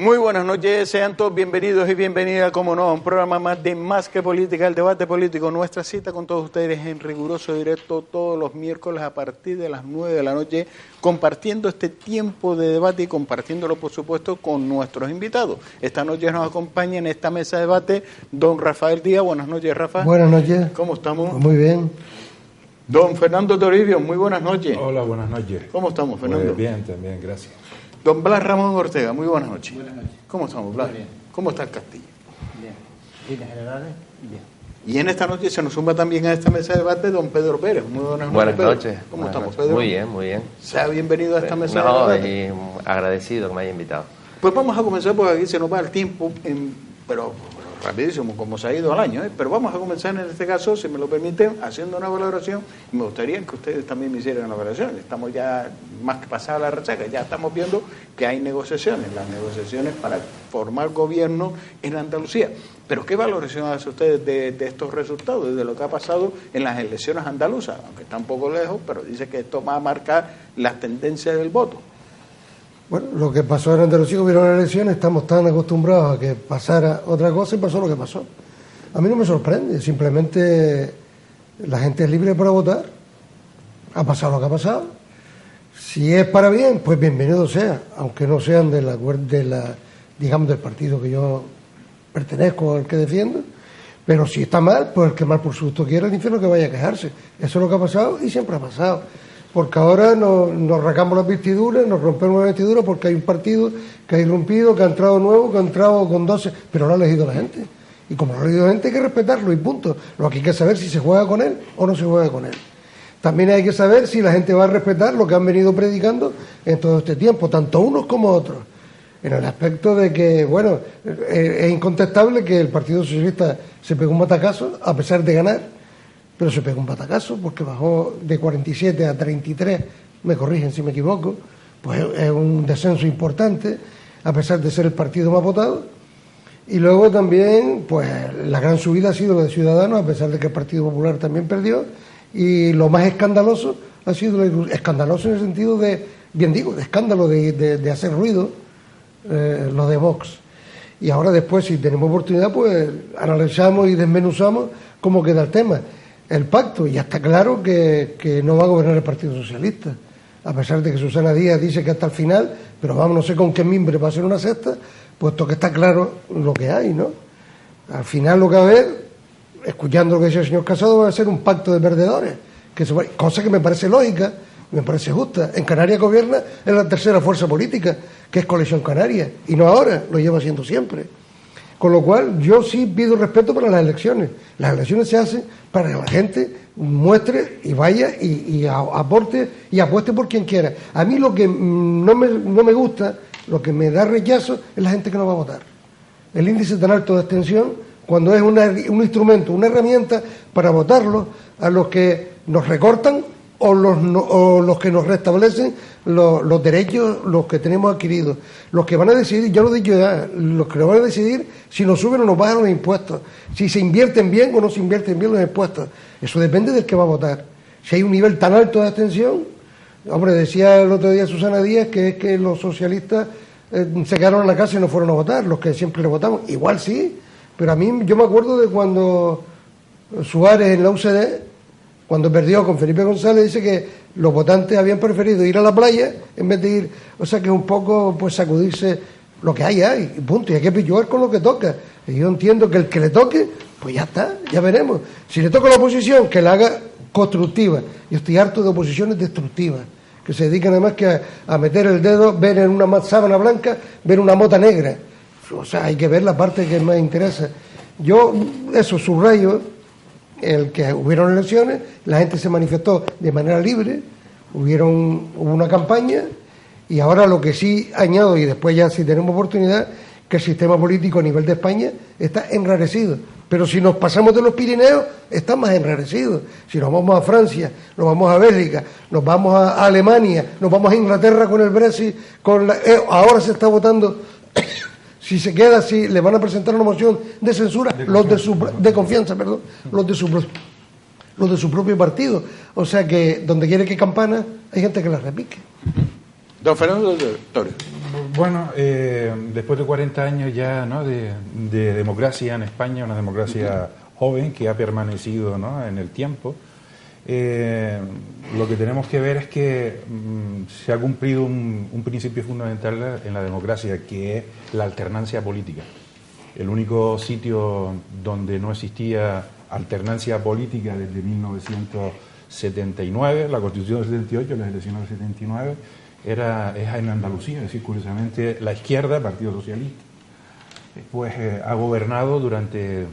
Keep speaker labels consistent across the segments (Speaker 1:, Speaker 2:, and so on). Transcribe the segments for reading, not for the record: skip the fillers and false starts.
Speaker 1: Muy buenas noches, sean todos bienvenidos y bienvenidas, como no, a un programa más de Más que Política, el debate político. Nuestra cita con todos ustedes en riguroso directo todos los miércoles a partir de las 9 de la noche, compartiendo este tiempo de debate y compartiéndolo, por supuesto, con nuestros invitados. Esta noche nos acompaña en esta mesa de debate don Rafael Díaz. Buenas noches, Rafa.
Speaker 2: Buenas noches.
Speaker 1: ¿Cómo estamos?
Speaker 2: Muy bien.
Speaker 1: Don Fernando Toribio, muy buenas noches.
Speaker 3: Hola, buenas noches.
Speaker 1: ¿Cómo estamos, Fernando?
Speaker 3: Muy bien, también, gracias.
Speaker 1: Don Blas Ramón Ortega, muy buenas noches.
Speaker 4: Buenas noches.
Speaker 1: ¿Cómo estamos, Blas?
Speaker 4: Muy bien.
Speaker 1: ¿Cómo está el Castillo?
Speaker 4: Bien. Líneas generales, bien.
Speaker 1: Y en esta noche se nos suma también a esta mesa de debate don Pedro Pérez. Muy buenas noches.
Speaker 5: Buenas
Speaker 1: Pedro.
Speaker 5: noches.
Speaker 1: ¿Cómo
Speaker 5: Buenas
Speaker 1: estamos,
Speaker 5: noches.
Speaker 1: Pedro?
Speaker 5: Muy bien, muy bien.
Speaker 1: Sea bienvenido a esta mesa de
Speaker 5: No,
Speaker 1: debate.
Speaker 5: y agradecido que me haya invitado.
Speaker 1: Pues vamos a comenzar porque aquí se nos va el tiempo, pero rapidísimo, como se ha ido al año, ¿eh? Pero vamos a comenzar en este caso, si me lo permiten, haciendo una valoración, y me gustaría que ustedes también me hicieran la valoración. Estamos ya más que pasada la resaca, ya estamos viendo que hay negociaciones, las negociaciones para formar gobierno en Andalucía. Pero ¿qué valoración hacen ustedes de estos resultados, de lo que ha pasado en las elecciones andaluzas? Aunque está un poco lejos, pero dice que esto va a marcar las tendencias del voto.
Speaker 2: Bueno, lo que pasó en Andalucía, hubieron elecciones, estamos tan acostumbrados a que pasara otra cosa y pasó lo que pasó. A mí no me sorprende, simplemente la gente es libre para votar, ha pasado lo que ha pasado. Si es para bien, pues bienvenido sea, aunque no sean digamos, del partido que yo pertenezco, al que defiendo. Pero si está mal, pues el que mal por su gusto quiera, el infierno que vaya a quejarse. Eso es lo que ha pasado y siempre ha pasado. Porque ahora nos rascamos las vestiduras, nos rompemos las vestiduras porque hay un partido que ha irrumpido, que ha entrado nuevo, que ha entrado con 12, pero lo ha elegido la gente. Y como lo ha elegido la gente hay que respetarlo y punto. Lo que hay que saber si se juega con él o no se juega con él. También hay que saber si la gente va a respetar lo que han venido predicando en todo este tiempo, tanto unos como otros. En el aspecto de que, bueno, es incontestable que el Partido Socialista se pegó un batacazo a pesar de ganar. Pero se pegó un batacazo porque bajó de 47 a 33, me corrigen si me equivoco, pues es un descenso importante, a pesar de ser el partido más votado. Y luego también, pues la gran subida ha sido la de Ciudadanos, a pesar de que el Partido Popular también perdió. Y lo más escandaloso ha sido, escandaloso en el sentido de, bien digo, de escándalo, de hacer ruido, lo de Vox. Y ahora después, si tenemos oportunidad, pues analizamos y desmenuzamos cómo queda el tema. El pacto, ya está claro que no va a gobernar el Partido Socialista, a pesar de que Susana Díaz dice que hasta el final, pero vamos, no sé con qué mimbre va a ser una sexta, puesto que está claro lo que hay, ¿no? Al final lo que va a haber, escuchando lo que dice el señor Casado, va a ser un pacto de perdedores, cosa que me parece lógica, me parece justa. En Canarias gobierna es la tercera fuerza política, que es Coalición Canaria, y no ahora, lo lleva haciendo siempre. Con lo cual, yo sí pido respeto para las elecciones. Las elecciones se hacen para que la gente muestre y vaya y aporte y apueste por quien quiera. A mí lo que no me gusta, lo que me da rechazo, es la gente que no va a votar. El índice tan alto de abstención, cuando es un instrumento, una herramienta para votarlo a los que nos recortan o los que nos restablecen los derechos, los que tenemos adquiridos. Los que van a decidir, ya lo he dicho ya, los que van a decidir si nos suben o nos bajan los impuestos, si se invierten bien o no se invierten bien los impuestos. Eso depende del que va a votar. Si hay un nivel tan alto de abstención, hombre, decía el otro día Susana Díaz que es que los socialistas se quedaron en la casa y no fueron a votar, los que siempre le votamos. Igual sí, pero a mí yo me acuerdo de cuando Suárez en la UCD, cuando perdió con Felipe González, dice que los votantes habían preferido ir a la playa en vez de ir, o sea que es un poco pues sacudirse lo que hay, y punto, y hay que pillar con lo que toca. Y yo entiendo que el que le toque, pues ya está, ya veremos. Si le toca a la oposición, que la haga constructiva. Yo estoy harto de oposiciones destructivas, que se dedican además que a meter el dedo, ver en una sábana blanca, ver una mota negra. O sea, hay que ver la parte que más interesa. Yo, eso, subrayo el que hubieron elecciones, la gente se manifestó de manera libre, hubo una campaña, y ahora lo que sí añado, y después ya si tenemos oportunidad, que el sistema político a nivel de España está enrarecido. Pero si nos pasamos de los Pirineos, está más enrarecido. Si nos vamos a Francia, nos vamos a Bélgica, nos vamos a Alemania, nos vamos a Inglaterra con el Brexit, ahora se está votando. Si se queda así, le van a presentar una moción de censura, los de su propio partido. O sea que donde quiere que campana, hay gente que la repique.
Speaker 1: Don Fernando Torres.
Speaker 3: Bueno, después de 40 años ya, ¿no?, de democracia en España, una democracia joven que ha permanecido, ¿no?, en el tiempo, lo que tenemos que ver es que se ha cumplido un principio fundamental en la democracia, que es la alternancia política. El único sitio donde no existía alternancia política desde 1979, la Constitución del 78, las elecciones del 79, es en Andalucía. Es decir, curiosamente, la izquierda, el Partido Socialista, pues ha gobernado durante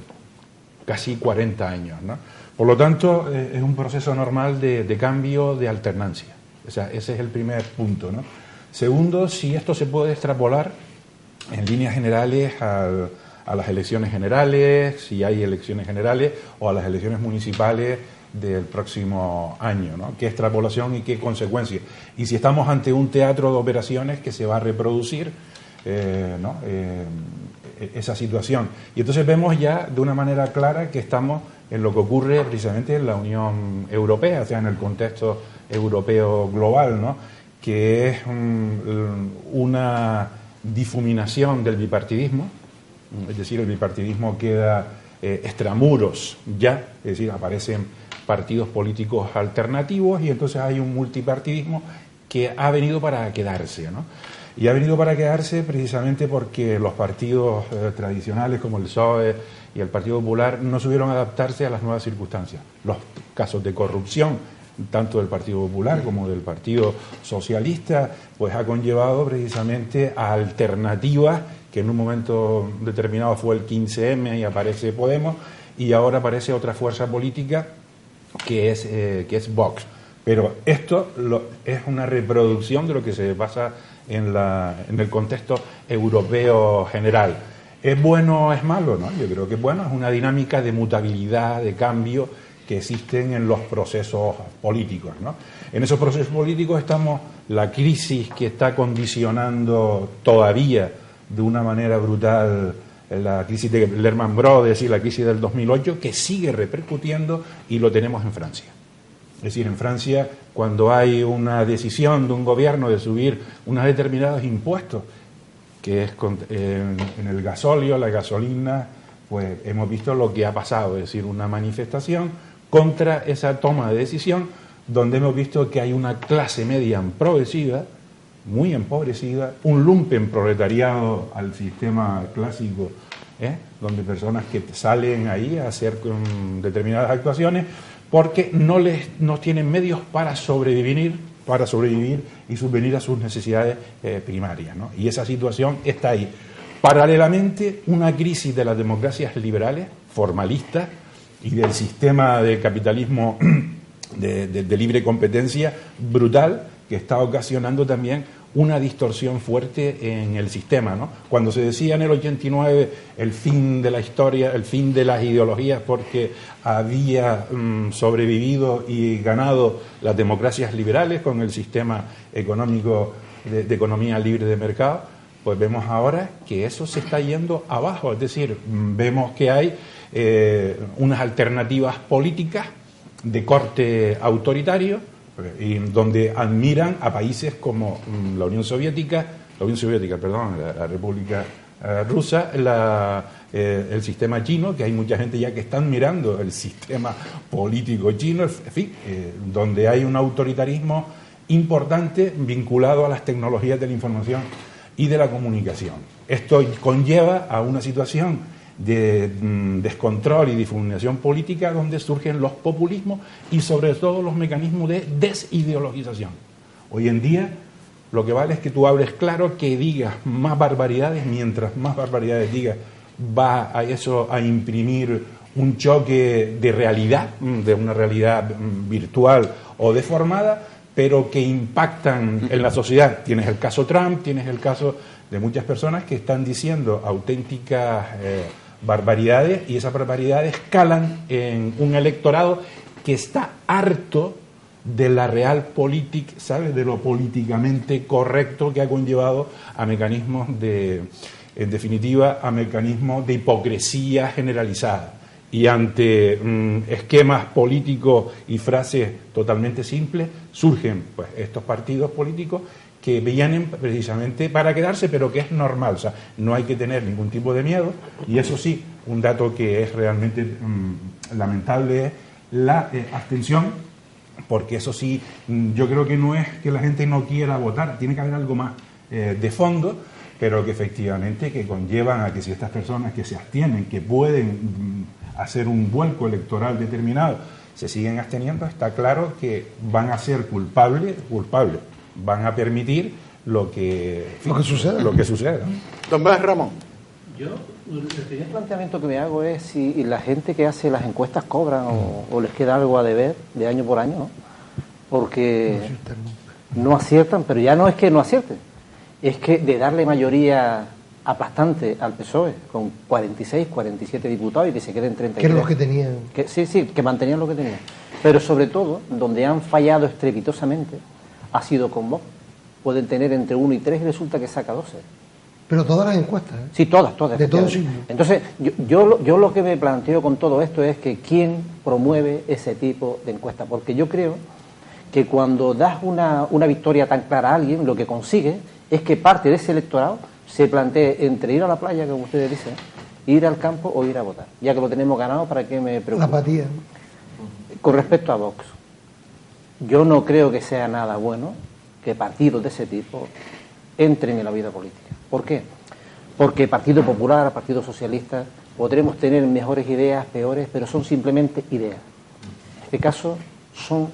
Speaker 3: casi 40 años, ¿no? Por lo tanto, es un proceso normal de cambio, de alternancia. O sea, ese es el primer punto, ¿no? Segundo, si esto se puede extrapolar en líneas generales a las elecciones generales, si hay elecciones generales, o a las elecciones municipales del próximo año, ¿no? ¿Qué extrapolación y qué consecuencias? Y si estamos ante un teatro de operaciones que se va a reproducir, ¿no?, esa situación. Y entonces vemos ya de una manera clara que estamos en lo que ocurre precisamente en la Unión Europea, o sea, en el contexto europeo global, ¿no?, que es una difuminación del bipartidismo. Es decir, el bipartidismo queda extramuros ya, es decir, aparecen partidos políticos alternativos y entonces hay un multipartidismo que ha venido para quedarse, ¿no? Y ha venido para quedarse precisamente porque los partidos tradicionales como el PSOE y el Partido Popular no supieron adaptarse a las nuevas circunstancias. Los casos de corrupción, tanto del Partido Popular como del Partido Socialista, pues ha conllevado precisamente a alternativas que en un momento determinado fue el 15M y aparece Podemos, y ahora aparece otra fuerza política que es Vox. Pero esto es una reproducción de lo que se pasa en el contexto europeo general. ¿Es bueno o es malo? ¿No? Yo creo que es bueno, es una dinámica de mutabilidad, de cambio que existen en los procesos políticos, ¿no? En esos procesos políticos estamos la crisis que está condicionando todavía de una manera brutal la crisis de Lehman Brothers y la crisis del 2008, que sigue repercutiendo, y lo tenemos en Francia. Es decir, en Francia, cuando hay una decisión de un gobierno de subir unos determinados impuestos, que es en el gasóleo, la gasolina, pues hemos visto lo que ha pasado, es decir, una manifestación contra esa toma de decisión, donde hemos visto que hay una clase media empobrecida, muy empobrecida, un lumpen proletariado al sistema clásico, donde personas que salen ahí a hacer determinadas actuaciones porque no tienen medios para sobrevivir y subvenir a sus necesidades primarias, ¿no? Y esa situación está ahí. Paralelamente, una crisis de las democracias liberales, formalistas, y del sistema de capitalismo de libre competencia brutal, que está ocasionando también una distorsión fuerte en el sistema, ¿no? Cuando se decía en el 89 el fin de la historia, el fin de las ideologías, porque había sobrevivido y ganado las democracias liberales con el sistema económico de economía libre de mercado, pues vemos ahora que eso se está yendo abajo. Es decir, vemos que hay unas alternativas políticas de corte autoritario, y donde admiran a países como la República Rusa, el sistema chino, que hay mucha gente ya que están mirando el sistema político chino, en fin, donde hay un autoritarismo importante vinculado a las tecnologías de la información y de la comunicación. Esto conlleva a una situación de descontrol y difuminación política donde surgen los populismos y sobre todo los mecanismos de desideologización. Hoy en día lo que vale es que tú hables claro, que digas más barbaridades, mientras más barbaridades digas va a eso a imprimir un choque de realidad, de una realidad virtual o deformada, pero que impactan en la sociedad. Tienes el caso Trump, tienes el caso de muchas personas que están diciendo auténticas barbaridades, y esas barbaridades calan en un electorado que está harto de la realpolitik, ¿sabes?, de lo políticamente correcto que ha conllevado a mecanismos en definitiva, a mecanismos de hipocresía generalizada. Y ante esquemas políticos y frases totalmente simples, surgen pues estos partidos políticos que vienen precisamente para quedarse, pero que es normal, o sea, no hay que tener ningún tipo de miedo. Y eso sí, un dato que es realmente lamentable es la abstención, porque eso sí, yo creo que no es que la gente no quiera votar, tiene que haber algo más de fondo, pero que efectivamente que conllevan a que si estas personas que se abstienen, que pueden hacer un vuelco electoral determinado, se siguen absteniendo, está claro que van a ser culpables, van a permitir lo que suceda.
Speaker 1: Don Blas Ramón.
Speaker 4: Yo, el primer planteamiento que me hago es si la gente que hace las encuestas cobran o les queda algo a deber de año por año, ¿no? Porque no aciertan, pero ya no es que no acierten, es que de darle mayoría aplastante al PSOE con 46, 47 diputados y que se queden 33.
Speaker 2: Que es lo que tenían.
Speaker 4: Sí, que mantenían lo que tenían. Pero sobre todo, donde han fallado estrepitosamente, ha sido con Vox. Pueden tener entre 1 y 3 y resulta que saca 12.
Speaker 2: Pero todas las encuestas, ¿eh?
Speaker 4: Sí, todas.
Speaker 2: De todo signo.
Speaker 4: Entonces, yo lo que me planteo con todo esto es que quién promueve ese tipo de encuestas. Porque yo creo que cuando das una victoria tan clara a alguien, lo que consigue es que parte de ese electorado se plantee entre ir a la playa, como ustedes dicen, ir al campo o ir a votar. Ya que lo tenemos ganado, ¿para qué me preocupa?
Speaker 2: La apatía.
Speaker 4: Con respecto a Vox, yo no creo que sea nada bueno que partidos de ese tipo entren en la vida política. ¿Por qué? Porque Partido Popular, Partido Socialista, podremos tener mejores ideas, peores, pero son simplemente ideas. En este caso, son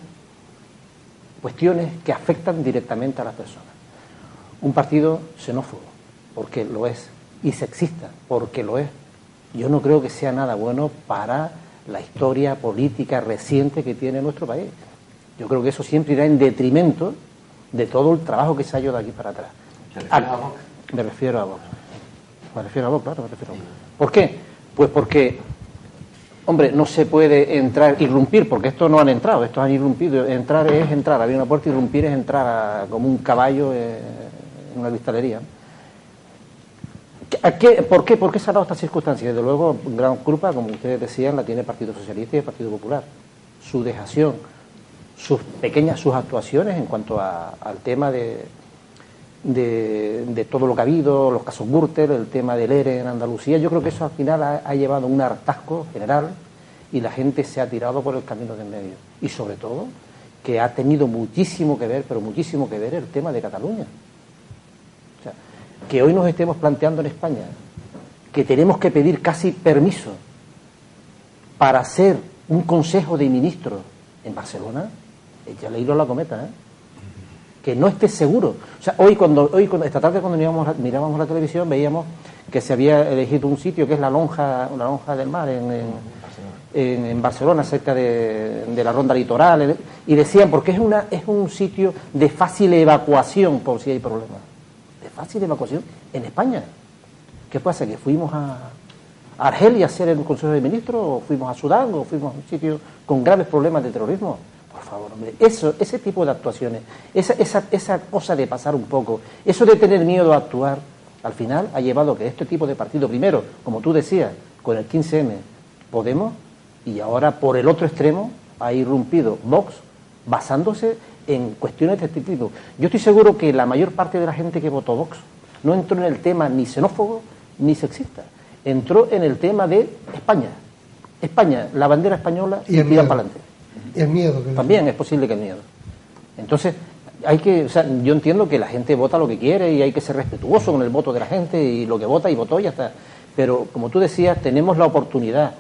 Speaker 4: cuestiones que afectan directamente a las personas. Un partido xenófobo, porque lo es, y sexista, porque lo es. Yo no creo que sea nada bueno para la historia política reciente que tiene nuestro país. Yo creo que eso siempre irá en detrimento de todo el trabajo que se ha hecho de aquí para atrás.
Speaker 5: ¿Te refieres a Vox?
Speaker 4: Me refiero a Vox. Claro. ¿Por qué? Pues porque, hombre, no se puede irrumpir, porque estos no han entrado, estos han irrumpido. Entrar es entrar, abrir una puerta, irrumpir es entrar como un caballo en una cristalería. ¿Por qué? ¿Por qué se ha dado esta circunstancia? Desde luego, gran culpa, como ustedes decían, la tiene el Partido Socialista y el Partido Popular. Su dejación, sus actuaciones en cuanto al tema de todo lo que ha habido, los casos Gürtel, el tema del ERE en Andalucía. Yo creo que eso al final ha llevado un hartazgo general y la gente se ha tirado por el camino de en medio. Y sobre todo, que ha tenido muchísimo que ver, pero muchísimo que ver el tema de Cataluña. O sea, que hoy nos estemos planteando en España que tenemos que pedir casi permiso para hacer un consejo de ministros en Barcelona, ya le hilo a la cometa, ¿eh? Que no esté seguro. O sea, esta tarde cuando mirábamos la televisión veíamos que se había elegido un sitio que es la lonja del mar en Barcelona, cerca de la ronda litoral, y decían porque es un sitio de fácil evacuación por si hay problemas. De fácil evacuación en España. ¿Qué pasa? ¿Que fuimos a Argelia a hacer el Consejo de Ministros, o fuimos a Sudán, o fuimos a un sitio con graves problemas de terrorismo? Por favor, hombre, ese tipo de actuaciones, esa cosa de pasar un poco, eso de tener miedo a actuar, al final ha llevado a que este tipo de partido, primero, como tú decías, con el 15M, Podemos, y ahora por el otro extremo ha irrumpido Vox, basándose en cuestiones de este tipo. Yo estoy seguro que la mayor parte de la gente que votó Vox no entró en el tema ni xenófobo ni sexista, entró en el tema de España. España, la bandera española, y tiran para adelante.
Speaker 2: Y el miedo.
Speaker 4: También es posible que el miedo. Entonces, yo entiendo que la gente vota lo que quiere y hay que ser respetuoso con el voto de la gente, y lo que vota y votó y ya está. Pero, como tú decías, tenemos la oportunidad.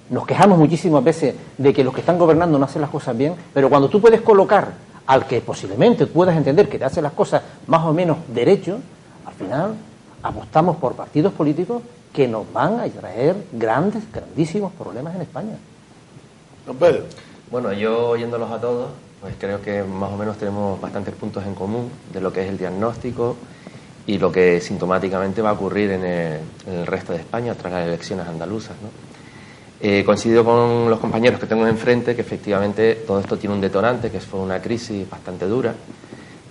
Speaker 4: Nos quejamos muchísimas veces de que los que están gobernando no hacen las cosas bien, pero cuando tú puedes colocar al que posiblemente puedas entender que te hace las cosas más o menos derecho, al final apostamos por partidos políticos que nos van a traer grandísimos problemas en España.
Speaker 1: Don Pedro.
Speaker 5: Bueno, yo oyéndolos a todos, pues creo que más o menos tenemos bastantes puntos en común de lo que es el diagnóstico y lo que sintomáticamente va a ocurrir en el resto de España tras las elecciones andaluzas, ¿no? Coincido con los compañeros que tengo enfrente que efectivamente todo esto tiene un detonante, que fue una crisis bastante dura,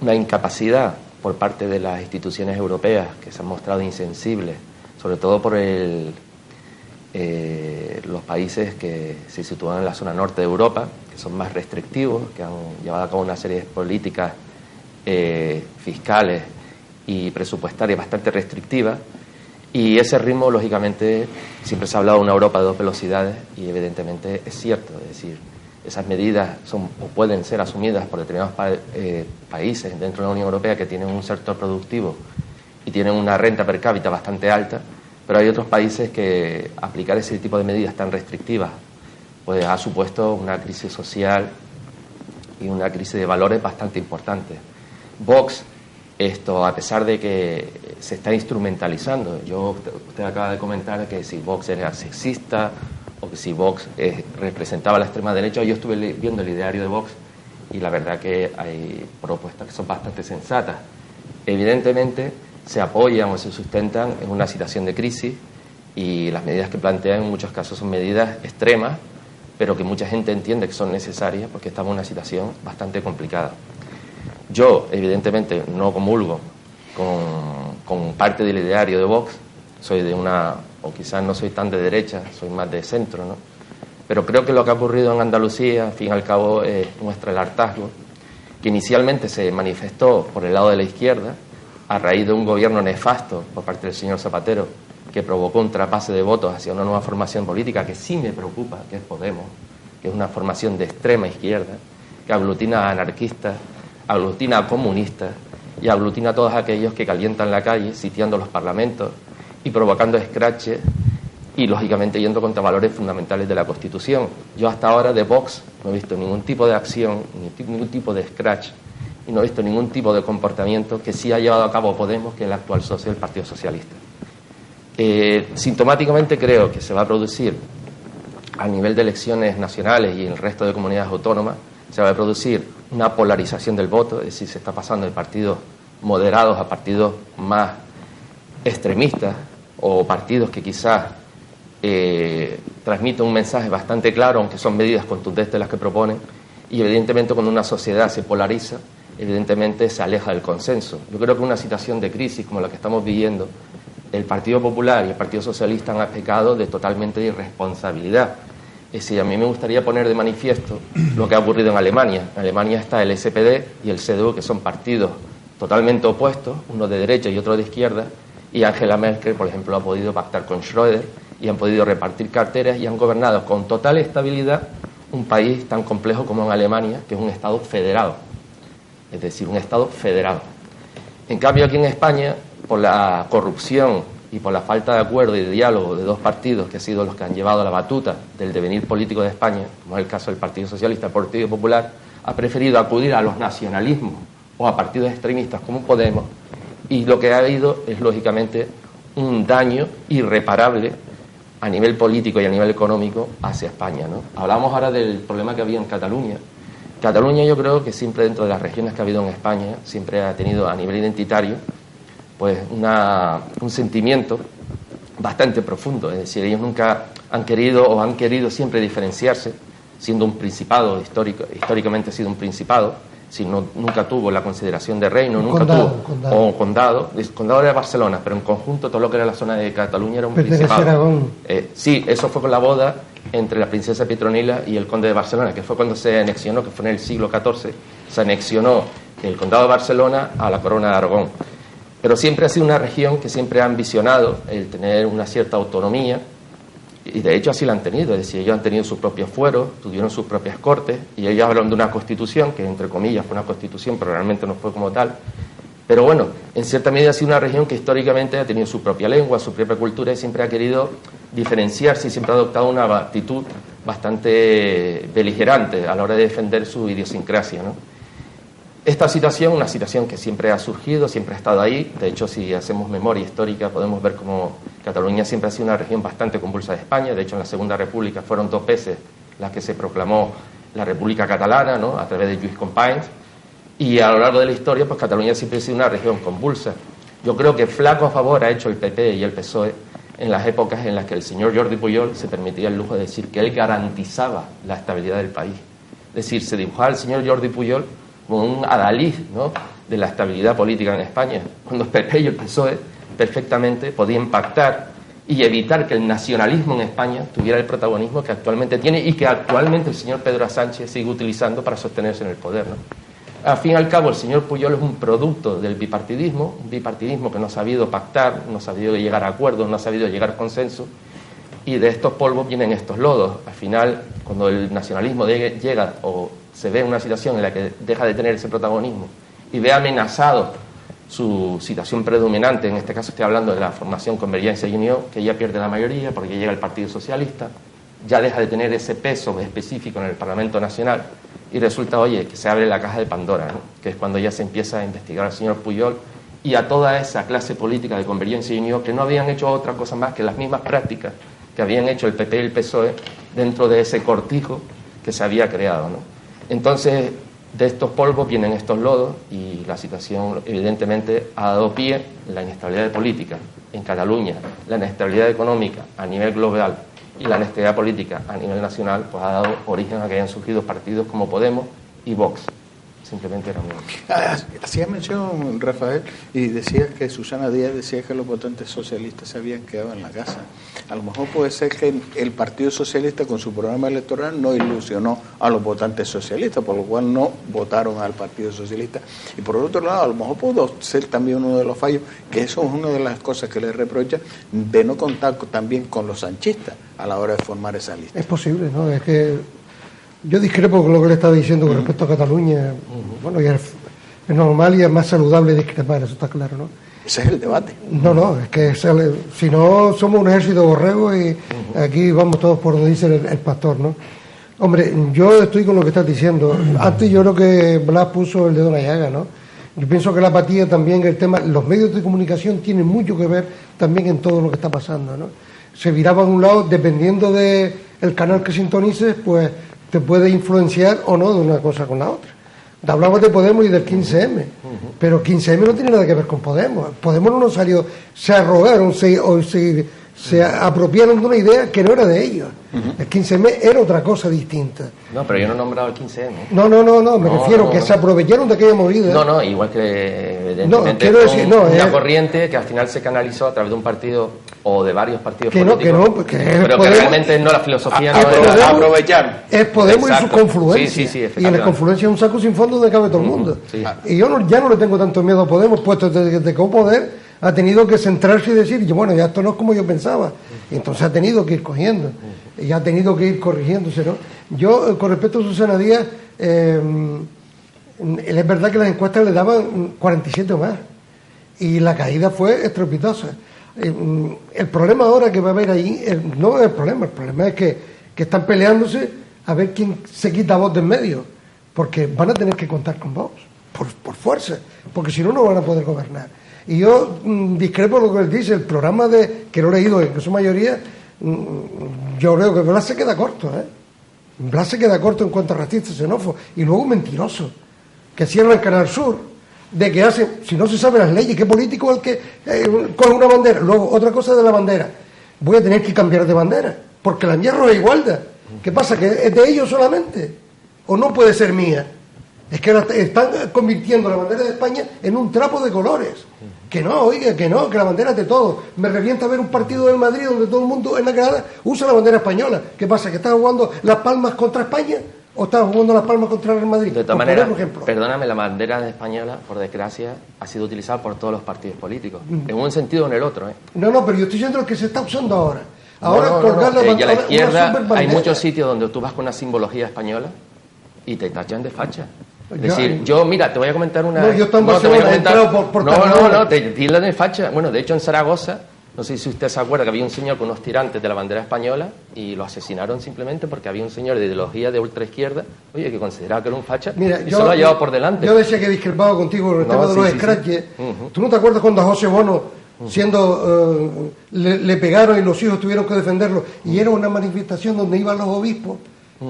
Speaker 5: una incapacidad por parte de las instituciones europeas que se han mostrado insensibles, sobre todo por los países que se sitúan en la zona norte de Europa, que son más restrictivos, que han llevado a cabo una serie de políticas fiscales y presupuestarias bastante restrictivas, y ese ritmo, lógicamente, siempre se ha hablado de una Europa de dos velocidades, y evidentemente es cierto. Es decir, esas medidas son o pueden ser asumidas por determinados países dentro de la Unión Europea que tienen un sector productivo y tienen una renta per cápita bastante alta, pero hay otros países que aplicar ese tipo de medidas tan restrictivas pues ha supuesto una crisis social y una crisis de valores bastante importante. Vox, a pesar de que se está instrumentalizando, usted acaba de comentar que si Vox era sexista o que si Vox representaba a la extrema derecha. Yo estuve viendo el ideario de Vox y la verdad que hay propuestas que son bastante sensatas. Evidentemente se apoyan o se sustentan en una situación de crisis, y las medidas que plantean en muchos casos son medidas extremas, pero que mucha gente entiende que son necesarias porque estamos en una situación bastante complicada. Yo, evidentemente, no comulgo con parte del ideario de Vox, soy de o quizás no soy tan de derecha, soy más de centro, ¿no? Pero creo que lo que ha ocurrido en Andalucía, al fin y al cabo, muestra el hartazgo, que inicialmente se manifestó por el lado de la izquierda, a raíz de un gobierno nefasto por parte del señor Zapatero, que provocó un trapase de votos hacia una nueva formación política que sí me preocupa, que es Podemos, que es una formación de extrema izquierda, que aglutina a anarquistas, aglutina a comunistas y aglutina a todos aquellos que calientan la calle, sitiando los parlamentos y provocando escraches y, lógicamente, yendo contra valores fundamentales de la Constitución. Yo hasta ahora de Vox no he visto ningún tipo de acción, ningún tipo de scratch, y no he visto ningún tipo de comportamiento que sí ha llevado a cabo Podemos, que es el actual socio del Partido Socialista. Sintomáticamente creo que se va a producir, a nivel de elecciones nacionales y en el resto de comunidades autónomas, se va a producir una polarización del voto, es decir, se está pasando de partidos moderados a partidos más extremistas, o partidos que quizás transmiten un mensaje bastante claro, aunque son medidas contundentes las que proponen, y evidentemente cuando una sociedad se polariza, evidentemente se aleja del consenso. Yo creo que una situación de crisis como la que estamos viviendo, el Partido Popular y el Partido Socialista han pecado de totalmente irresponsabilidad. Es decir, a mí me gustaría poner de manifiesto lo que ha ocurrido en Alemania. En Alemania está el SPD y el CDU, que son partidos totalmente opuestos, uno de derecha y otro de izquierda, y Angela Merkel, por ejemplo, ha podido pactar con Schröder y han podido repartir carteras y han gobernado con total estabilidad un país tan complejo como en Alemania, que es un Estado federado. Es decir, un Estado federado. En cambio, aquí en España, por la corrupción y por la falta de acuerdo y de diálogo de dos partidos que han sido los que han llevado la batuta del devenir político de España, como es el caso del Partido Socialista, el Partido Popular, ha preferido acudir a los nacionalismos o a partidos extremistas como Podemos, y lo que ha habido es, lógicamente, un daño irreparable a nivel político y a nivel económico hacia España, ¿no? Hablamos ahora del problema que había en Cataluña. Cataluña, yo creo que siempre, dentro de las regiones que ha habido en España, siempre ha tenido a nivel identitario pues un sentimiento bastante profundo. Es decir, ellos nunca han querido siempre diferenciarse, siendo un principado, históricamente ha sido un principado, nunca tuvo la consideración de reino, o un condado. El condado era Barcelona, pero en conjunto todo lo que era la zona de Cataluña era un principado. Sí, eso fue con la boda entre la princesa Petronila y el conde de Barcelona, que fue cuando se anexionó, que fue en el siglo XIV, se anexionó el condado de Barcelona a la corona de Aragón. Pero siempre ha sido una región que siempre ha ambicionado el tener una cierta autonomía, y de hecho así la han tenido. Es decir, ellos han tenido sus propios fueros, tuvieron sus propias cortes, y ellos hablan de una constitución, que entre comillas fue una constitución, pero realmente no fue como tal. Pero bueno, en cierta medida ha sido una región que históricamente ha tenido su propia lengua, su propia cultura, y siempre ha querido diferenciarse y siempre ha adoptado una actitud bastante beligerante a la hora de defender su idiosincrasia, ¿no? Esta situación, una situación que siempre ha surgido, siempre ha estado ahí. De hecho, si hacemos memoria histórica, podemos ver cómo Cataluña siempre ha sido una región bastante convulsa de España. De hecho, en la Segunda República fueron 2 veces las que se proclamó la República Catalana, ¿no?, a través de Lluís Companys. Y a lo largo de la historia, pues Cataluña siempre ha sido una región convulsa. Yo creo que flaco favor ha hecho el PP y el PSOE en las épocas en las que el señor Jordi Pujol se permitía el lujo de decir que él garantizaba la estabilidad del país. Es decir, se dibujaba al señor Jordi Pujol como un adalid, ¿no?, de la estabilidad política en España, cuando el PP y el PSOE perfectamente podían pactar y evitar que el nacionalismo en España tuviera el protagonismo que actualmente tiene y que actualmente el señor Pedro Sánchez sigue utilizando para sostenerse en el poder, ¿no? Al fin y al cabo, el señor Pujol es un producto del bipartidismo, un bipartidismo que no ha sabido pactar, no ha sabido llegar a acuerdos, no ha sabido llegar a consenso, y de estos polvos vienen estos lodos. Al final, cuando el nacionalismo llega o se ve en una situación en la que deja de tener ese protagonismo y ve amenazado su situación predominante, en este caso estoy hablando de la formación Convergencia y Unión, que ya pierde la mayoría porque llega el Partido Socialista, ya deja de tener ese peso específico en el Parlamento Nacional, y resulta, oye, que se abre la caja de Pandora, ¿no? Que es cuando ya se empieza a investigar al señor Pujol y a toda esa clase política de Convergencia y Unión que no habían hecho otra cosa más que las mismas prácticas que habían hecho el PP y el PSOE dentro de ese cortijo que se había creado, ¿no? Entonces, de estos polvos vienen estos lodos y la situación evidentemente ha dado pie la inestabilidad política en Cataluña, la inestabilidad económica a nivel global y la inestabilidad política a nivel nacional, pues ha dado origen a que hayan surgido partidos como Podemos y Vox. Simplemente era muy...
Speaker 1: Hacías mención, Rafael, y decías que Susana Díaz decía que los votantes socialistas se habían quedado en la casa. A lo mejor puede ser que el Partido Socialista con su programa electoral no ilusionó a los votantes socialistas, por lo cual no votaron al Partido Socialista. Y por otro lado, a lo mejor pudo ser también uno de los fallos, que eso es una de las cosas que le reprocha, de no contar también con los sanchistas a la hora de formar esa lista.
Speaker 2: Es posible, ¿no? Es que yo discrepo con lo que le estaba diciendo con respecto a Cataluña. Bueno, ya es normal y es más saludable discrepar, eso está claro, ¿no?
Speaker 1: Ese es el debate.
Speaker 2: No, es que si no somos un ejército de borregos y aquí vamos todos por donde dice el pastor, ¿no? Hombre, yo estoy con lo que estás diciendo. Antes yo creo que Blas puso el dedo en la llaga, ¿no? Yo pienso que la apatía también, el tema, los medios de comunicación tienen mucho que ver también en todo lo que está pasando, ¿no? Se viraba a un lado, dependiendo del canal que sintonices, pues te puede influenciar o no de una cosa con la otra. Hablamos de Podemos y del 15M, pero 15M no tiene nada que ver con Podemos. Podemos no nos salió, se arrogaron se apropiaron de una idea que no era de ellos. El 15M era otra cosa distinta.
Speaker 5: No, pero yo no he nombrado el 15M.
Speaker 2: No, me refiero que se aprovecharon de aquella movida.
Speaker 5: No, igual que evidentemente una corriente que al final se canalizó a través de un partido o de varios partidos políticos. Pero que realmente no, la filosofía no era aprovechar.
Speaker 2: Es Podemos. Exacto. Y su confluencia.
Speaker 5: Sí,
Speaker 2: y en la confluencia es un saco sin fondo donde cabe todo el mundo. Sí. Y yo ya no le tengo tanto miedo a Podemos, puesto desde que poder ha tenido que centrarse y decir, bueno, ya esto no es como yo pensaba. Y entonces ha tenido que ir cogiendo. Y ha tenido que ir corrigiéndose, ¿no? Yo, con respecto a Susana Díaz, es verdad que las encuestas le daban 47 o más. Y la caída fue estrepitosa. El problema ahora que va a haber ahí, no es el problema es que están peleándose a ver quién se quita voz de en medio. Porque van a tener que contar con Vox, por fuerza. Porque si no, no van a poder gobernar. Y yo discrepo lo que él dice, el programa que lo he leído en su mayoría, yo creo que Blas se queda corto, ¿eh? Blas se queda corto en cuanto a racista, xenófobo, y luego mentiroso, que cierra el Canal Sur, de que hace, si no se saben las leyes, ¿qué político es el que coge una bandera? Luego, otra cosa de la bandera, voy a tener que cambiar de bandera, porque la mía es igualdad. ¿Qué pasa? ¿Que es de ellos solamente? ¿O no puede ser mía? Es que están convirtiendo la bandera de España en un trapo de colores. Que no, oiga, que la bandera es de todos. Me revienta ver un partido del Madrid donde todo el mundo en la grada usa la bandera española. ¿Qué pasa? ¿Que estás jugando Las Palmas contra España o estás jugando Las Palmas contra el Madrid?
Speaker 5: De todas maneras, perdóname, la bandera española, por desgracia, ha sido utilizada por todos los partidos políticos. En un sentido o en el otro, ¿eh?
Speaker 2: No, pero yo estoy diciendo el que se está usando ahora. Ahora colgar la bandera.
Speaker 5: Y a la izquierda hay muchos sitios donde tú vas con una simbología española y te tachan de facha. Es decir, mira, te voy a comentar una...
Speaker 2: No, yo estoy en Barcelona,
Speaker 5: te tildan de facha. Bueno, de hecho en Zaragoza, no sé si usted se acuerda que había un señor con unos tirantes de la bandera española y lo asesinaron simplemente porque había un señor de ideología de ultraizquierda, oye, que consideraba que era un facha.
Speaker 2: Mira,
Speaker 5: y se lo ha llevado por delante.
Speaker 2: Yo decía que discrepaba contigo en el tema de los scratches. ¿Tú no te acuerdas cuando a José Bono, siendo le pegaron y los hijos tuvieron que defenderlo, y era una manifestación donde iban los obispos?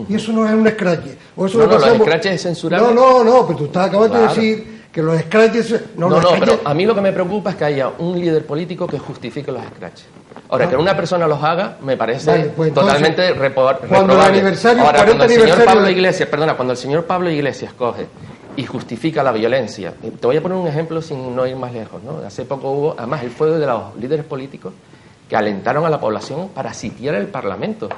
Speaker 2: Y eso no es un scratch.
Speaker 5: Los scratches es censurable.
Speaker 2: No, pero tú estás acabando de decir que los scratches...
Speaker 5: Pero a mí lo que me preocupa es que haya un líder político que justifique los scratches. Ahora, que una persona los haga me parece totalmente reprobable.
Speaker 2: Cuando el aniversario,
Speaker 5: ahora, cuando el señor Pablo Iglesias coge y justifica la violencia, te voy a poner un ejemplo sin no ir más lejos, ¿no? Hace poco hubo, además, el fuego de los líderes políticos que alentaron a la población para sitiar el Parlamento.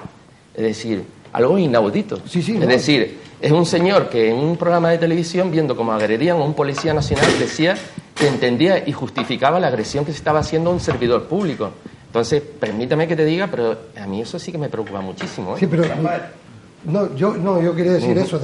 Speaker 5: Es decir, algo inaudito.
Speaker 2: Sí,
Speaker 5: es decir, es un señor que en un programa de televisión, viendo cómo agredían a un policía nacional, decía que entendía y justificaba la agresión que se estaba haciendo a un servidor público. Entonces, permítame que te diga, pero a mí eso sí que me preocupa muchísimo, ¿eh?
Speaker 2: Sí, pero yo quería decir eso,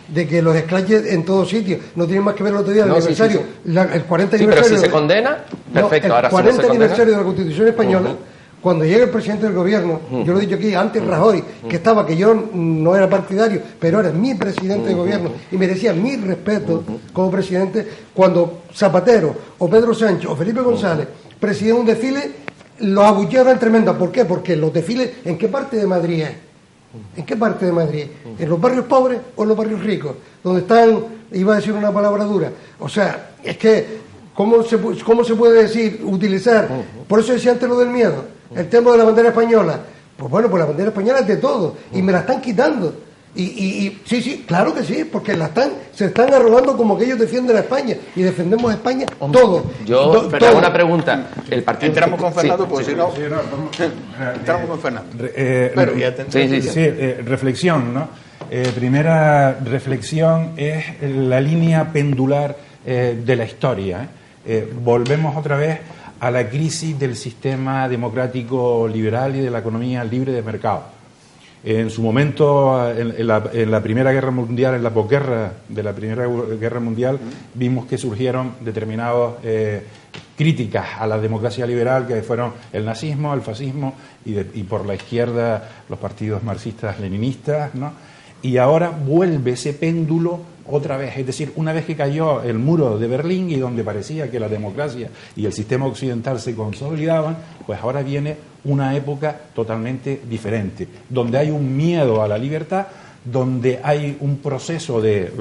Speaker 2: de que los esclayes en todos sitios no tienen más que ver el otro día del aniversario, el 40
Speaker 5: sí,
Speaker 2: aniversario.
Speaker 5: pero si se condena, perfecto.
Speaker 2: El
Speaker 5: ahora
Speaker 2: 40
Speaker 5: si no se
Speaker 2: aniversario de la Constitución Española, cuando llega el presidente del gobierno, yo lo he dicho aquí, antes Rajoy, que yo no era partidario, pero era mi presidente de gobierno y merecía mi respeto como presidente, cuando Zapatero o Pedro Sánchez o Felipe González presidían un desfile, los abucheos eran tremendos. ¿Por qué? Porque los desfiles, ¿en qué parte de Madrid es? ¿En qué parte de Madrid? ¿En los barrios pobres o en los barrios ricos? Donde están, iba a decir una palabra dura. O sea, es que, ¿cómo se puede decir, utilizar? Por eso decía antes lo del miedo. El tema de la bandera española. Pues bueno, pues la bandera española es de todo. Y me la están quitando. Y sí, claro que sí, porque se están arrogando como que ellos defienden a España. Y defendemos a España todo.
Speaker 5: Yo te hago una pregunta. El partido
Speaker 1: Entramos con Fernando, porque si no... Entramos con Fernando. Pero ya
Speaker 3: reflexión, ¿no? Primera reflexión es la línea pendular de la historia. Volvemos otra vez a la crisis del sistema democrático liberal y de la economía libre de mercado. En su momento, en la Primera Guerra Mundial, en la posguerra de la Primera Guerra Mundial, vimos que surgieron determinadas críticas a la democracia liberal, que fueron el nazismo, el fascismo y por la izquierda los partidos marxistas-leninistas, ¿no? Y ahora vuelve ese péndulo otra vez, es decir, una vez que cayó el muro de Berlín y donde parecía que la democracia y el sistema occidental se consolidaban, pues ahora viene una época totalmente diferente, donde hay un miedo a la libertad, donde hay un proceso de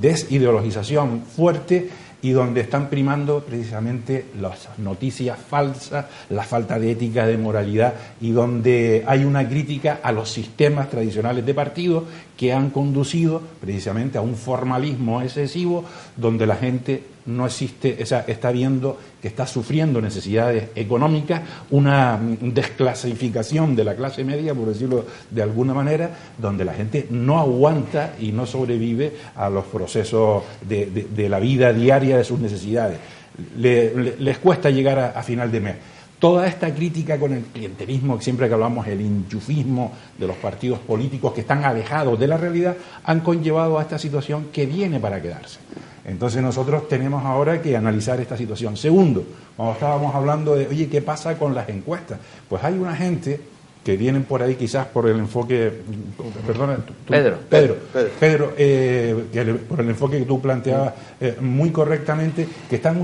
Speaker 3: desideologización fuerte y donde están primando precisamente las noticias falsas, la falta de ética, de moralidad, y donde hay una crítica a los sistemas tradicionales de partido que han conducido precisamente a un formalismo excesivo donde la gente no existe, está viendo que está sufriendo necesidades económicas, una desclasificación de la clase media, por decirlo de alguna manera, donde la gente no aguanta y no sobrevive a los procesos de la vida diaria de sus necesidades. Les cuesta llegar a final de mes. Toda esta crítica con el clientelismo, siempre que hablamos el enchufismo de los partidos políticos que están alejados de la realidad, han conllevado a esta situación que viene para quedarse. Entonces nosotros tenemos ahora que analizar esta situación. Segundo, cuando estábamos hablando de, oye, ¿qué pasa con las encuestas? Pues hay una gente que vienen por ahí quizás por el enfoque, perdona, Pedro, por el enfoque que tú planteabas muy correctamente, que están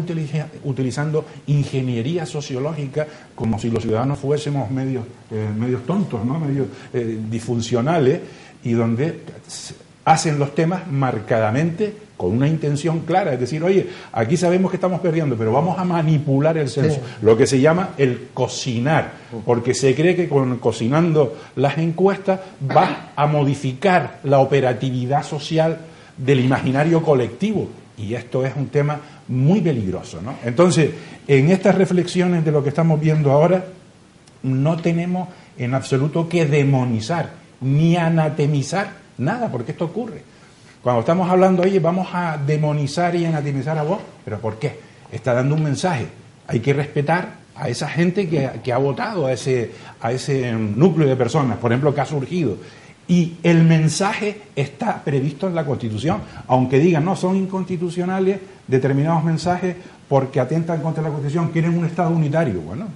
Speaker 3: utilizando ingeniería sociológica como si los ciudadanos fuésemos medios tontos, ¿no? Medios disfuncionales, y donde hacen los temas marcadamente con una intención clara, es decir, oye, aquí sabemos que estamos perdiendo, pero vamos a manipular el censo, sí. Lo que se llama el cocinar, porque se cree que cocinando las encuestas va a modificar la operatividad social del imaginario colectivo, y esto es un tema muy peligroso, ¿no? Entonces, en estas reflexiones de lo que estamos viendo ahora, no tenemos en absoluto que demonizar ni anatemizar nada, porque esto ocurre. Cuando estamos hablando, oye, vamos a demonizar y anatemizar a Vox, ¿pero por qué? Está dando un mensaje. Hay que respetar a esa gente que ha votado, a ese núcleo de personas, por ejemplo, que ha surgido. Y el mensaje está previsto en la Constitución, aunque digan, no, son inconstitucionales determinados mensajes porque atentan contra la Constitución, quieren un Estado unitario. Bueno,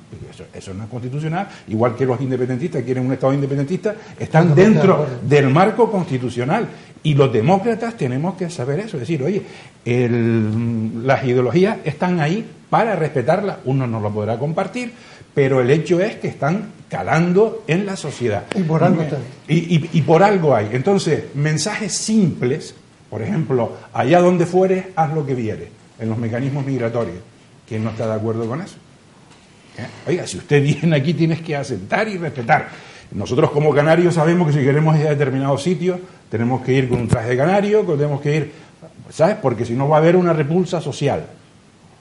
Speaker 3: eso no es constitucional, igual que los independentistas quieren un Estado independentista, están dentro del marco constitucional. Y los demócratas tenemos que saber eso, es decir, oye, las ideologías están ahí para respetarlas, uno no lo podrá compartir, pero el hecho es que están calando en la sociedad.
Speaker 2: Y por algo están.
Speaker 3: Y por algo hay. Entonces, mensajes simples, por ejemplo, allá donde fueres, haz lo que vieres, en los mecanismos migratorios. ¿Quién no está de acuerdo con eso? Oiga, si usted viene aquí tienes que aceptar y respetar. Nosotros como canarios sabemos que si queremos ir a determinados sitios tenemos que ir con un traje de canario, tenemos que ir, ¿sabes? Porque si no va a haber una repulsa social.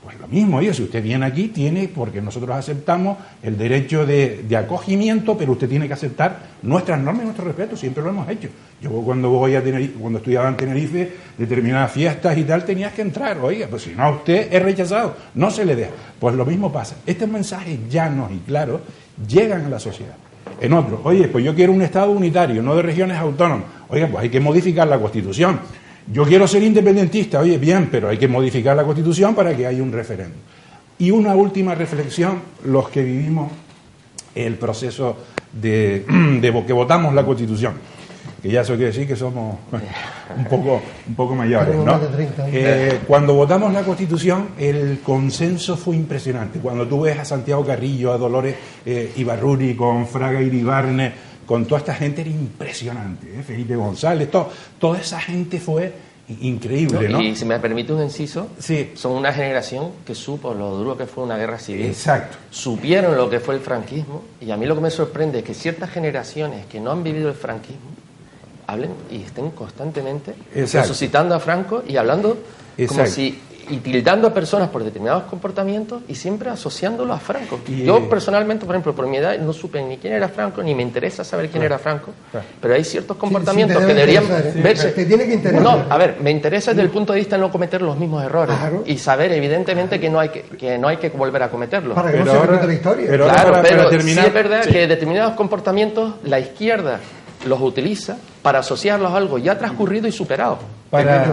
Speaker 3: Pues lo mismo, oye, si usted viene aquí, tiene, porque nosotros aceptamos el derecho de acogimiento, pero usted tiene que aceptar nuestras normas y nuestro respeto, siempre lo hemos hecho. Yo cuando voy a Tenerife, cuando estudiaba en Tenerife, determinadas fiestas y tal, tenías que entrar, oiga, pues si no, usted es rechazado, no se le deja. Pues lo mismo pasa. Estos mensajes llanos y claros llegan a la sociedad. En otro, oye, pues yo quiero un Estado unitario, no de regiones autónomas. Oiga, pues hay que modificar la Constitución. Yo quiero ser independentista, oye, bien, pero hay que modificar la Constitución para que haya un referéndum. Y una última reflexión, los que vivimos el proceso de que votamos la Constitución, que ya eso quiere decir que somos un poco mayores, ¿no? Cuando votamos la Constitución, el consenso fue impresionante. Cuando tú ves a Santiago Carrillo, a Dolores Ibarruri, con Fraga Iribarne, con toda esta gente, era impresionante, ¿eh? Felipe González, toda esa gente fue increíble, ¿no?
Speaker 5: Y si me permite un inciso,
Speaker 3: sí,
Speaker 5: son una generación que supo lo duro que fue una guerra civil.
Speaker 3: Exacto.
Speaker 5: Supieron lo que fue el franquismo, y a mí lo que me sorprende es que ciertas generaciones que no han vivido el franquismo hablen y estén constantemente resucitando a Franco y hablando como si, y tildando a personas por determinados comportamientos y siempre asociándolo a Franco. Yo personalmente, por ejemplo, por mi edad no supe ni quién era Franco, ni me interesa saber quién era Franco, pero hay ciertos comportamientos que deberían verse.
Speaker 2: Te tiene que interesar.
Speaker 5: No, a ver, me interesa desde el punto de vista de no cometer los mismos errores y saber evidentemente que no hay que volver a cometerlos.
Speaker 2: Para que no se repita la historia.
Speaker 3: Pero
Speaker 5: terminar, sí es verdad que determinados comportamientos la izquierda los utiliza para asociarlos a algo ya transcurrido y superado.
Speaker 3: Para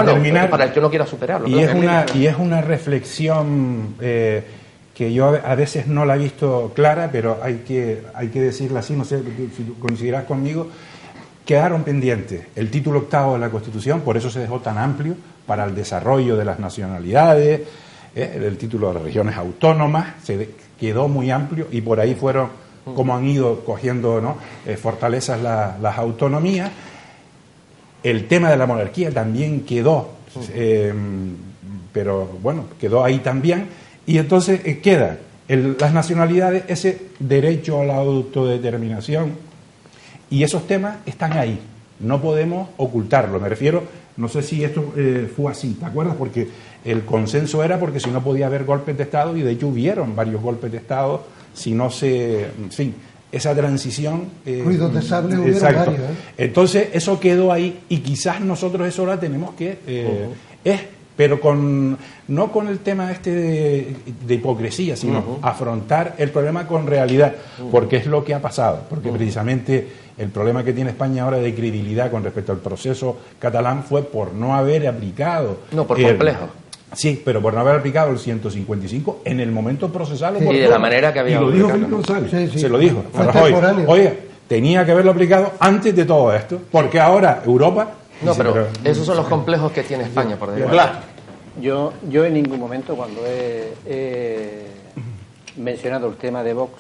Speaker 3: terminar,
Speaker 5: para el que no quiera superarlo.
Speaker 3: Y es una reflexión que yo a veces no la he visto clara, pero hay que decirla así, no sé si coincidirás conmigo. Quedaron pendientes el título 8 de la Constitución, por eso se dejó tan amplio, para el desarrollo de las nacionalidades, el título de las regiones autónomas, quedó muy amplio y por ahí fueron como han ido cogiendo, ¿no?, fortalezas las autonomías. El tema de la monarquía también quedó, pero bueno, quedó ahí también. Y entonces queda las nacionalidades, ese derecho a la autodeterminación, y esos temas están ahí. No podemos ocultarlo. Me refiero, no sé si esto fue así, ¿te acuerdas? Porque el consenso era porque si no podía haber golpes de Estado, y de hecho hubieron varios golpes de Estado, si no se... En fin, esa transición...
Speaker 2: ruidos de sable hubieron
Speaker 3: exacto.
Speaker 2: varios,
Speaker 3: Entonces, eso quedó ahí, y quizás nosotros eso ahora tenemos que... pero no con el tema de hipocresía, sino afrontar el problema con realidad, porque es lo que ha pasado, porque precisamente el problema que tiene España ahora de credibilidad con respecto al proceso catalán fue por no haber aplicado...
Speaker 5: No, por complejo.
Speaker 3: Sí, pero por no haber aplicado el 155 en el momento procesal.
Speaker 5: Y de la manera que había.
Speaker 3: Y lo dijo Felipe González, se lo dijo.
Speaker 2: Rajoy.
Speaker 3: Oye, tenía que haberlo aplicado antes de todo esto, porque ahora Europa...
Speaker 5: No, pero esos son los complejos que tiene España, por decirlo.
Speaker 4: Claro. Yo en ningún momento, cuando he mencionado el tema de Vox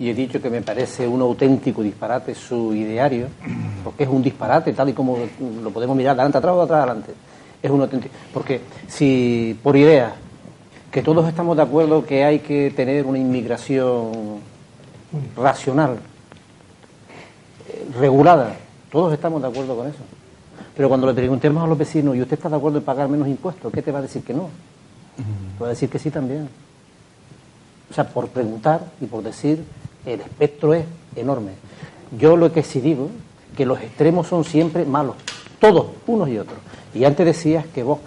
Speaker 4: y he dicho que me parece un auténtico disparate su ideario, porque es un disparate tal y como lo podemos mirar de adelante atrás o de atrás adelante. Es un auténtico. Porque si por idea que todos estamos de acuerdo que hay que tener una inmigración racional, regulada, todos estamos de acuerdo con eso. Pero cuando le preguntemos a los vecinos, ¿y usted está de acuerdo en pagar menos impuestos? ¿Qué te va a decir que no? Te va a decir que sí también. O sea, por preguntar y por decir, el espectro es enorme. Yo lo que sí digo, que los extremos son siempre malos, todos, unos y otros. Y antes decías que Vox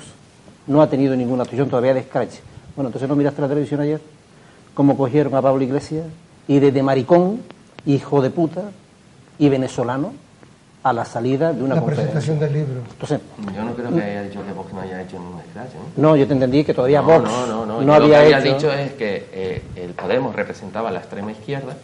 Speaker 4: no ha tenido ninguna actuación todavía de escrache. Bueno, entonces ¿no miraste la televisión ayer? Cómo cogieron a Pablo Iglesias y desde maricón, hijo de puta y venezolano a la salida de una conferencia.
Speaker 2: La presentación del libro.
Speaker 4: Entonces,
Speaker 5: yo no creo que haya dicho que Vox no haya hecho ningún escrache, ¿no?
Speaker 4: No, yo te entendí que todavía Vox no
Speaker 5: yo
Speaker 4: había
Speaker 5: lo que había
Speaker 4: hecho...
Speaker 5: dicho es que el Podemos representaba a la extrema izquierda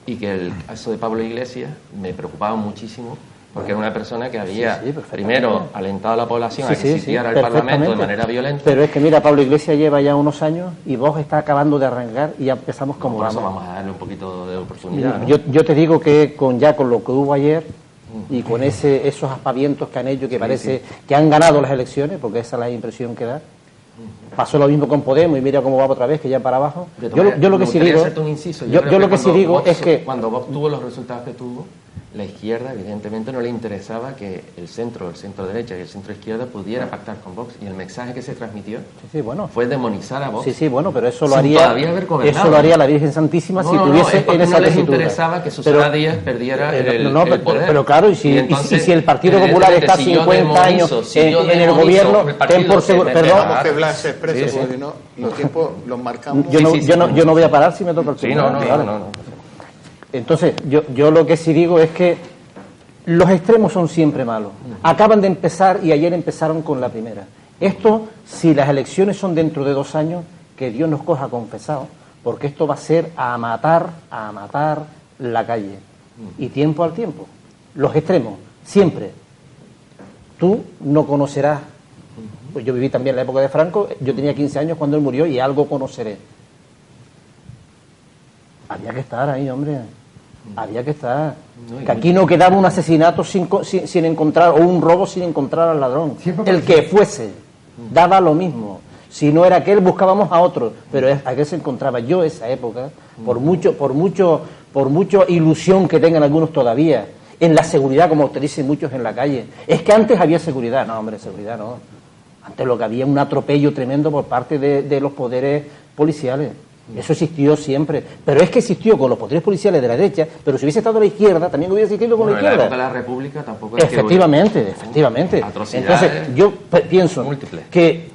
Speaker 5: y que el caso de Pablo Iglesias me preocupaba muchísimo porque era una persona que había primero alentado a la población a que sitiara el Parlamento de manera violenta.
Speaker 4: Pero es que mira, Pablo Iglesias lleva ya unos años y Vox está acabando de arrancar y ya empezamos como
Speaker 5: por eso vamos a darle un poquito de oportunidad, ¿no?
Speaker 4: Yo te digo que con lo que hubo ayer y con esos aspavientos que han hecho, que parece que han ganado las elecciones, porque esa es la impresión que da. Pasó lo mismo con Podemos y mira cómo va otra vez, que ya para abajo. Yo lo que sí digo, yo lo que sí digo es que
Speaker 5: cuando Vox tuvo los resultados que tuvo, la izquierda evidentemente no le interesaba que el centro derecha y el centro izquierda pudiera pactar con Vox, y el mensaje que se transmitió fue demonizar a Vox.
Speaker 4: Sí, bueno, pero eso lo
Speaker 5: sin
Speaker 4: haría,
Speaker 5: todavía haber gobernado.
Speaker 4: eso lo haría la Virgen Santísima si tuviese en esa
Speaker 5: no les
Speaker 4: tesitura.
Speaker 5: interesaba que Susana Díaz perdiera el poder.
Speaker 4: Pero claro, y si el Partido Popular está 50 años en el gobierno, ten por seguro, perdón,
Speaker 1: que Blas se exprese, porque no, los tiempos los marcamos.
Speaker 4: Yo no voy a parar si me toca el turno.
Speaker 5: No.
Speaker 4: Entonces, yo lo que sí digo es que los extremos son siempre malos. Acaban de empezar y ayer empezaron con la primera. Esto, si las elecciones son dentro de 2 años, que Dios nos coja confesado, porque esto va a ser a matar la calle. Y tiempo al tiempo. Los extremos, siempre. Tú no conocerás. Pues yo viví también la época de Franco, yo tenía 15 años cuando él murió y algo conoceré. Había que estar ahí, hombre. Había que estar. Que aquí no quedaba un asesinato sin encontrar, o un robo sin encontrar al ladrón. El que fuese, daba lo mismo. Si no era aquel, buscábamos a otro. Pero aquel se encontraba. Yo, esa época, por mucho ilusión que tengan algunos todavía, en la seguridad, como te dicen muchos en la calle. Es que antes había seguridad. No, hombre, seguridad no. Antes lo que había un atropello tremendo por parte de los poderes policiales. Eso existió siempre, pero es que existió con los poderes policiales de la derecha, pero si hubiese estado a la izquierda, también hubiera existido con la izquierda.
Speaker 5: En la época de la República tampoco es
Speaker 4: efectivamente. Entonces, yo pienso que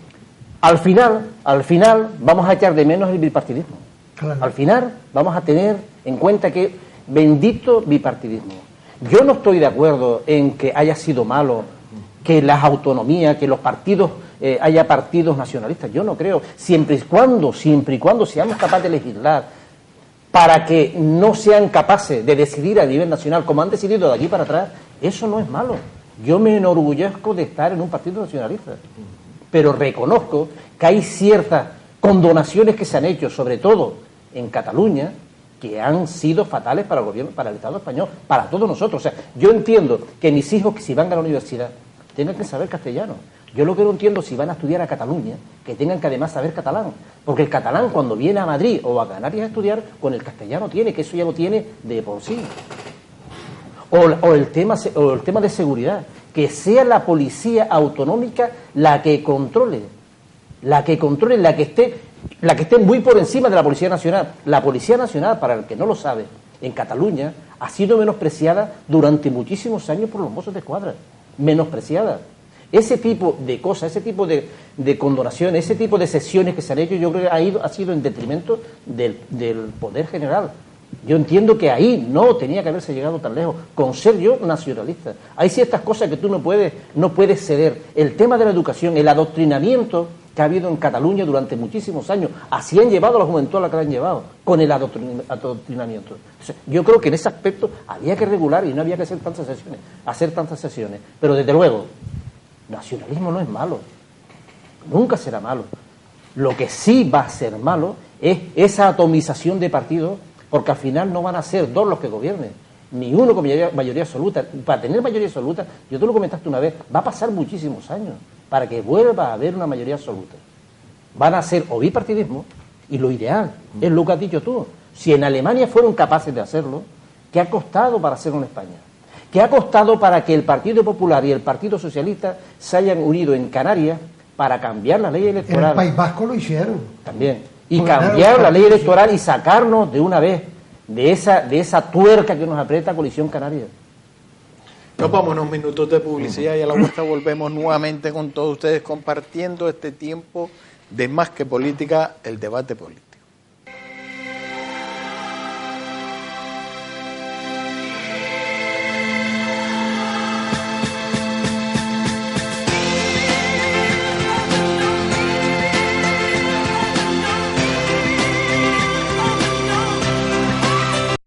Speaker 4: al final vamos a echar de menos el bipartidismo. Claro. Al final vamos a tener en cuenta que bendito bipartidismo. Yo no estoy de acuerdo en que haya sido malo que las autonomías, que los partidos haya partidos nacionalistas. Yo no creo. Siempre y cuando seamos capaces de legislar para que no sean capaces de decidir a nivel nacional como han decidido de aquí para atrás, eso no es malo. Yo me enorgullezco de estar en un partido nacionalista, pero reconozco que hay ciertas condonaciones que se han hecho, sobre todo en Cataluña, que han sido fatales para el gobierno, para el Estado español, para todos nosotros. O sea, yo entiendo que mis hijos, que si van a la universidad, tengan que saber castellano. Yo lo que no entiendo, si van a estudiar a Cataluña, que tengan que además saber catalán. Porque el catalán, cuando viene a Madrid o a Canarias a estudiar, con el castellano tiene, que eso ya lo tiene de por sí. O el tema de seguridad. Que sea la policía autonómica la que controle, la que esté muy por encima de la Policía Nacional. La Policía Nacional, para el que no lo sabe, en Cataluña ha sido menospreciada durante muchísimos años por los Mossos de Escuadra. Menospreciada. Ese tipo de cosas, ese tipo de condonaciones, ese tipo de sesiones que se han hecho, yo creo que ha sido en detrimento del poder general. Yo entiendo que ahí no tenía que haberse llegado tan lejos, con ser yo nacionalista. Hay ciertas cosas que tú no puedes ceder. El tema de la educación, el adoctrinamiento que ha habido en Cataluña durante muchísimos años, así han llevado a la juventud a la que la han llevado, con el adoctrinamiento. Entonces, yo creo que en ese aspecto había que regular y no había que hacer tantas sesiones. Pero desde luego, nacionalismo no es malo, nunca será malo. Lo que sí va a ser malo es esa atomización de partidos, porque al final no van a ser 2 los que gobiernen, ni uno con mayoría absoluta. Para tener mayoría absoluta, yo te lo comentaste una vez, va a pasar muchísimos años para que vuelva a haber una mayoría absoluta. Van a ser o bipartidismo, y lo ideal es lo que has dicho tú. Si en Alemania fueron capaces de hacerlo, ¿qué ha costado para hacerlo en España? ¿Qué ha costado para que el Partido Popular y el Partido Socialista se hayan unido en Canarias para cambiar la ley electoral?
Speaker 2: En el País Vasco lo hicieron.
Speaker 4: También. Y cambiar la ley electoral y sacarnos de una vez de esa tuerca que nos aprieta Coalición Canaria.
Speaker 1: Nos vamos unos minutos de publicidad y a la vuelta volvemos nuevamente con todos ustedes compartiendo este tiempo de Más que Política, el debate político.